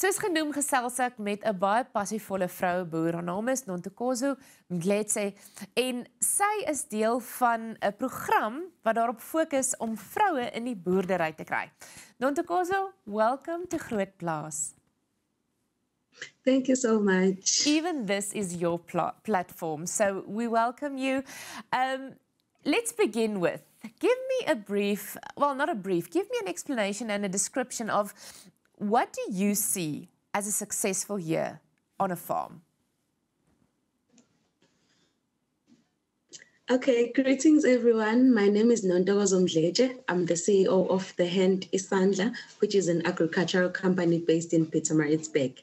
Soos genoem gesels ek met 'n baie passievolle vroueboer. Haar naam is Nontokozo Mdletshe en sy is deel van 'n program wat daarop fokus om vroue in die boerdery te kry. Nontokozo, welcome to Groot Plaas. Thank you so much. Even this is your platform, so we welcome you. Let's begin with, give me a brief, well, not a brief, give me an explanation and a description of what do you see as a successful year on a farm? Okay, greetings everyone. My name is Nontokozo Mdletshe. I'm the CEO of the Hand Isandla, which is an agricultural company based in Pietermaritzburg.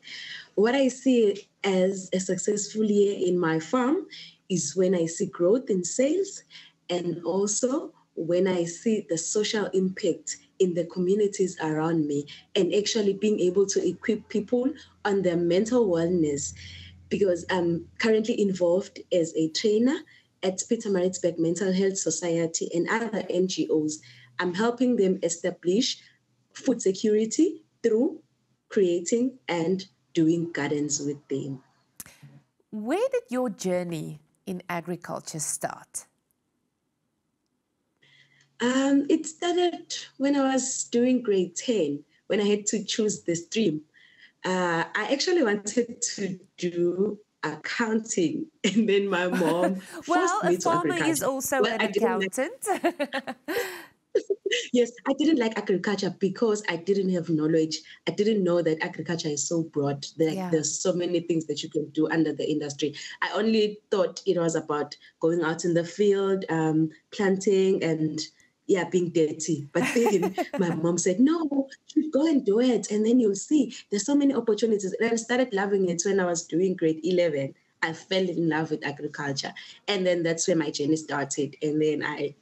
What I see as a successful year in my farm is when I see growth in sales and also when I see the social impact in the communities around me and actually being able to equip people on their mental wellness, because I'm currently involved as a trainer at Pietermaritzburg Mental Health Society and other NGOs. I'm helping them establish food security through creating and doing gardens with them. Where did your journey in agriculture start? It started when I was doing grade 10, when I had to choose the stream. I actually wanted to do accounting, and then my mom forced me to agriculture. Well, a farmer is also an accountant. Yes, I didn't like agriculture because I didn't have knowledge. I didn't know that agriculture is so broad. There's so many things that you can do under the industry. I only thought it was about going out in the field, planting and being dirty. But then my mom said, no, you go and do it. And then you'll see there's so many opportunities. And I started loving it when I was doing grade 11. I fell in love with agriculture. And then that's where my journey started. And then I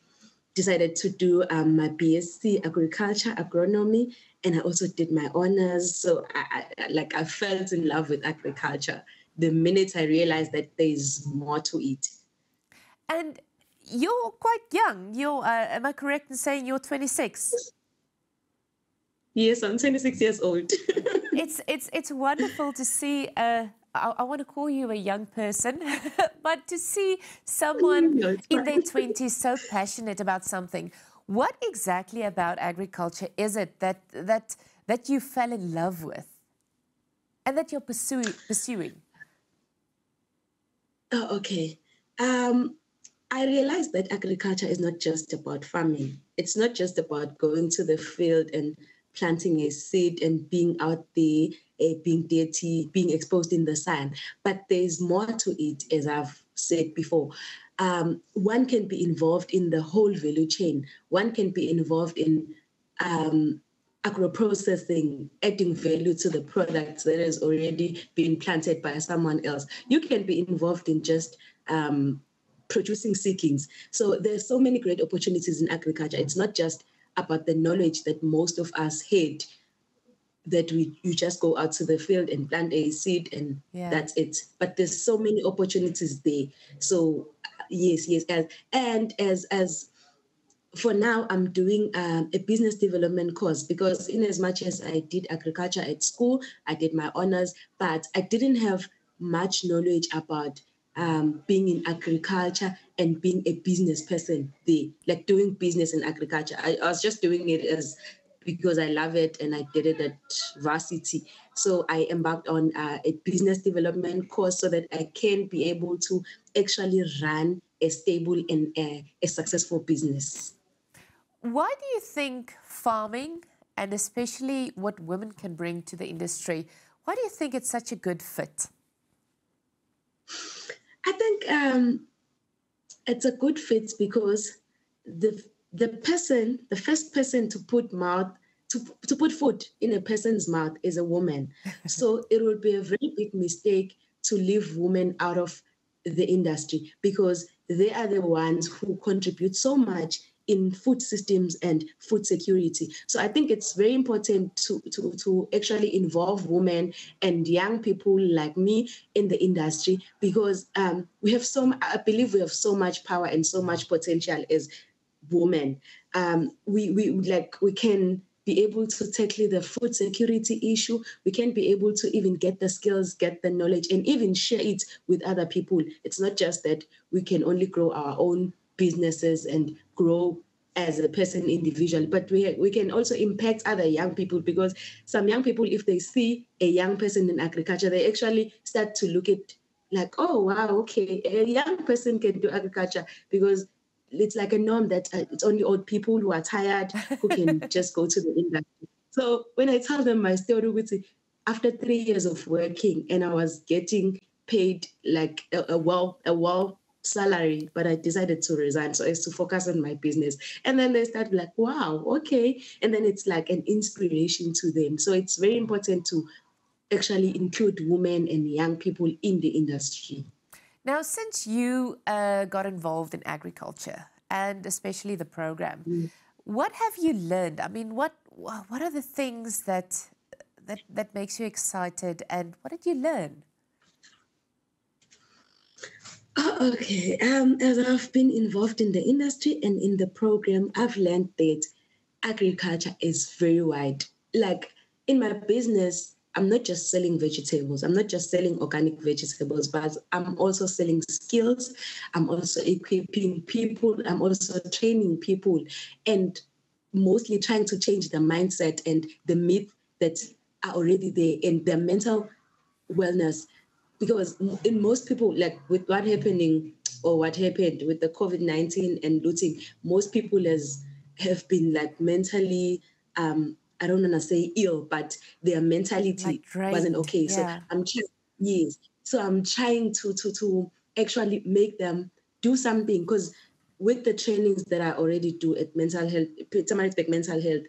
decided to do my BSc agriculture, agronomy, and I also did my honors. So I fell in love with agriculture the minute I realized that there's more to it. And you're quite young. You're, am I correct in saying you're 26? Yes, I'm 26 years old. It's wonderful to see. I want to call you a young person, but to see someone in their 20s so passionate about something. What exactly about agriculture is it that you fell in love with and that you're pursuing? Oh, okay. I realized that agriculture is not just about farming. It's not just about going to the field and planting a seed and being out there, being dirty, being exposed in the sun. But there's more to it, as I've said before. One can be involved in the whole value chain. One can be involved in agro-processing, adding value to the products that has already been planted by someone else. You can be involved in just producing seedlings. So there's so many great opportunities in agriculture. It's not just about the knowledge that most of us had, that you just go out to the field and plant a seed and that's it. But there's so many opportunities there. So yes. As for now, I'm doing a business development course, because in as much as I did agriculture at school, I did my honors, but I didn't have much knowledge about being in agriculture and being a business person there, like doing business in agriculture. I was just doing it because I love it and I did it at varsity. So I embarked on a business development course so that I can be able to actually run a stable and a successful business. Why do you think farming, and especially what women can bring to the industry, why do you think it's such a good fit? I think it's a good fit because the first person to put food in a person's mouth is a woman. So it would be a very big mistake to leave women out of the industry, because they are the ones who contribute so much in food systems and food security. So I think it's very important to actually involve women and young people like me in the industry, because I believe we have so much power and so much potential as women. We can be able to tackle the food security issue. We can be able to even get the skills, get the knowledge, and even share it with other people. It's not just that we can only grow our own businesses and grow as a person individually, but we can also impact other young people, because some young people, if they see a young person in agriculture, they actually start to look at like, oh, wow, okay, a young person can do agriculture, because it's like a norm that it's only old people who are tired who can just go to the industry. So when I tell them my story, after 3 years of working and I was getting paid like a well salary, but I decided to resign so as to focus on my business. And then they start like, wow, okay. And then it's like an inspiration to them. So it's very important to actually include women and young people in the industry. Now, since you got involved in agriculture and especially the program, what have you learned? I mean, what are the things that makes you excited, and what did you learn? Okay, as I've been involved in the industry and in the program, I've learned that agriculture is very wide. Like in my business, I'm not just selling vegetables. I'm not just selling organic vegetables, but I'm also selling skills. I'm also equipping people. I'm also training people, and mostly trying to change the mindset and the myth that are already there in their mental wellness. Because in most people, like with what happened with the COVID-19 and looting, most people have been like mentally, I don't want to say ill, but their mentality wasn't okay. Yeah. So I'm trying to actually make them do something, because with the trainings that I already do at mental health, mental health,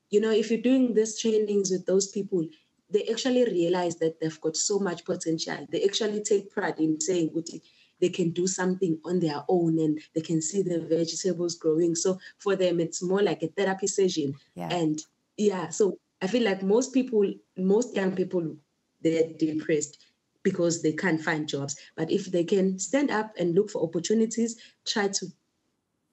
if you're doing these trainings with those people, they actually realize that they've got so much potential. They actually take pride in saying they can do something on their own and they can see the vegetables growing. So for them, it's more like a therapy session. Yeah. And so I feel like most young people, they're depressed because they can't find jobs. But if they can stand up and look for opportunities, try to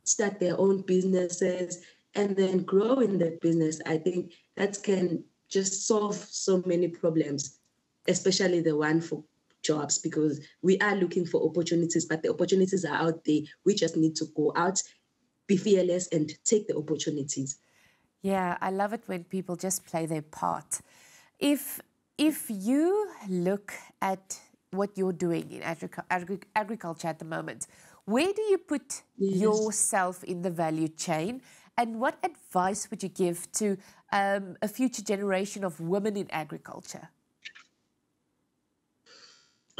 start their own businesses, and then grow in that business, I think that can just solve so many problems, especially the one for jobs, because we are looking for opportunities, but the opportunities are out there. We just need to go out, be fearless, and take the opportunities. Yeah, I love it when people just play their part. If you look at what you're doing in agriculture at the moment, where do you put yourself in the value chain? And what advice would you give to a future generation of women in agriculture?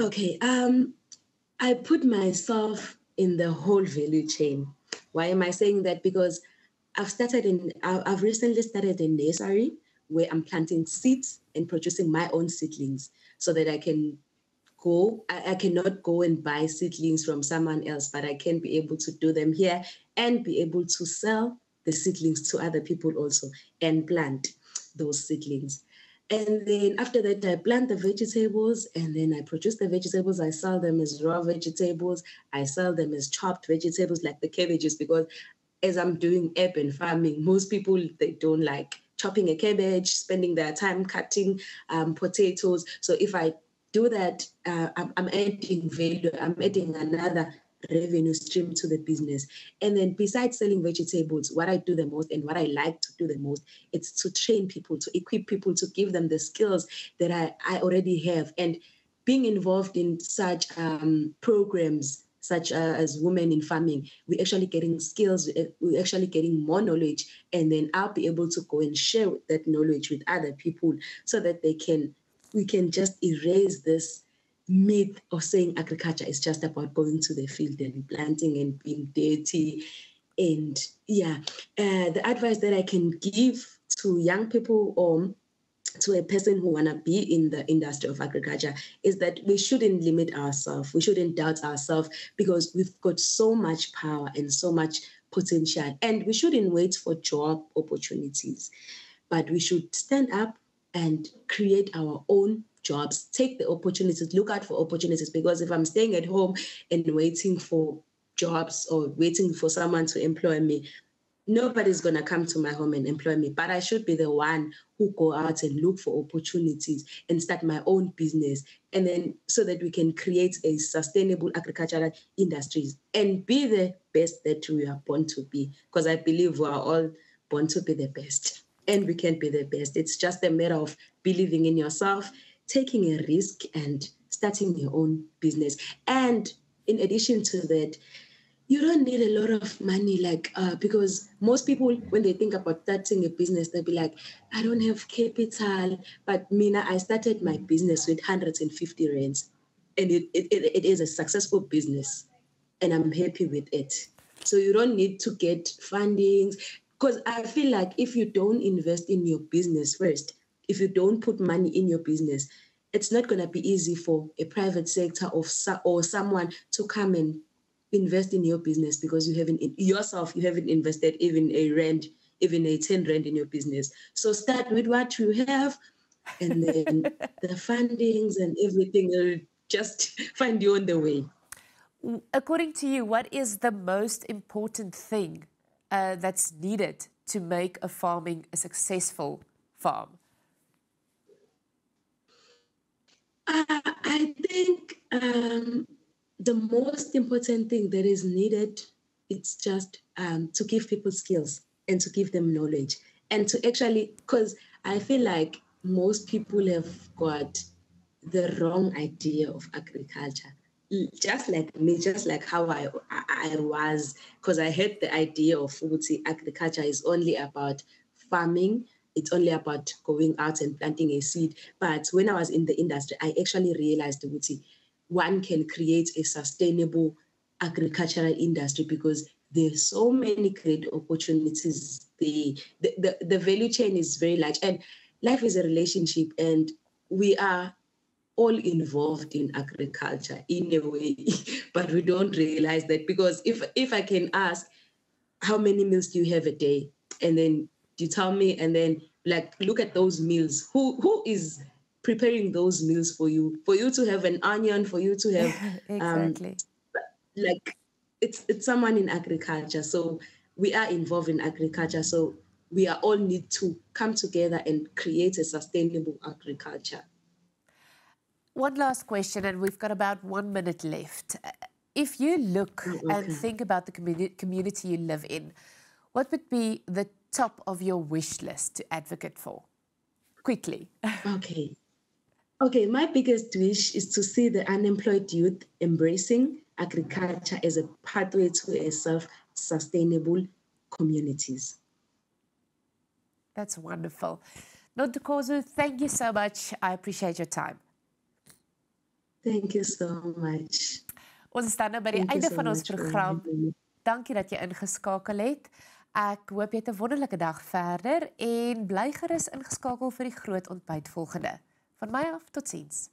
Okay, I put myself in the whole value chain. Why am I saying that? Because I've recently started a nursery where I'm planting seeds and producing my own seedlings, so that I cannot go and buy seedlings from someone else, but I can be able to do them here and be able to sell the seedlings to other people also and plant those seedlings. And then after that, I plant the vegetables, and then I produce the vegetables. I sell them as raw vegetables. I sell them as chopped vegetables, like the cabbages, because as I'm doing urban farming, most people, they don't like chopping a cabbage, spending their time cutting potatoes. So if I do that, I'm adding value. I'm adding another revenue stream to the business. And then besides selling vegetables, what I do the most and what I like to do the most, it's to train people, to equip people, to give them the skills that I already have. And being involved in such programs, such as Women in Farming, we're actually getting skills, we're actually getting more knowledge, and then I'll be able to go and share that knowledge with other people, so that we can just erase this myth of saying agriculture is just about going to the field and planting and being dirty. And the advice that I can give to young people or to a person who want to be in the industry of agriculture is that we shouldn't limit ourselves. We shouldn't doubt ourselves, because we've got so much power and so much potential, and we shouldn't wait for job opportunities, but we should stand up and create our own jobs, take the opportunities, look out for opportunities. Because if I'm staying at home and waiting for jobs or waiting for someone to employ me, nobody's going to come to my home and employ me, but I should be the one who go out and look for opportunities and start my own business. And then so that we can create a sustainable agricultural industries and be the best that we are born to be. Because I believe we are all born to be the best and we can be the best. It's just a matter of believing in yourself, taking a risk and starting your own business. And in addition to that, you don't need a lot of money, because most people, when they think about starting a business, they'll be like, I don't have capital. But Mina, I started my business with 150 rands, and it is a successful business, and I'm happy with it. So you don't need to get fundings, because I feel like if you don't invest in your business first, if you don't put money in your business, it's not going to be easy for a private sector or someone to come and invest in your business, because you haven't invested even a rand, even a 10 rand in your business. So start with what you have, and then the fundings and everything will just find you on the way. According to you, what is the most important thing that's needed to make a farming a successful farm? I think the most important thing that is needed, it's just to give people skills and to give them knowledge, and to actually, because I feel like most people have got the wrong idea of agriculture. Just like me, just like how I was, because I had the idea of agriculture is only about farming. It's only about going out and planting a seed. But when I was in the industry, I actually realized that one can create a sustainable agricultural industry, because there's so many great opportunities. The value chain is very large, and life is a relationship, and we are all involved in agriculture in a way, but we don't realize that, because if I can ask, how many meals do you have a day? And then you tell me, and then look at those meals. Who is preparing those meals for you to have an onion, for you to have exactly. It's someone in agriculture. So we are involved in agriculture. So we are all need to come together and create a sustainable agriculture. One last question, and we've got about 1 minute left. If you look and think about the community you live in, what would be the top of your wish list to advocate for? Quickly. Okay, my biggest wish is to see the unemployed youth embracing agriculture as a pathway to a self-sustainable communities. That's wonderful. Nontokozo, thank you so much. I appreciate your time. Thank you so much. Ons is dan nou by die einde van ons program. Dankie dat jy ingeskakel het. Ek hoop jy het 'n wonderlike dag verder en bly gerus ingeskakel vir die groot ontbyt volgende. Van my af, totsiens.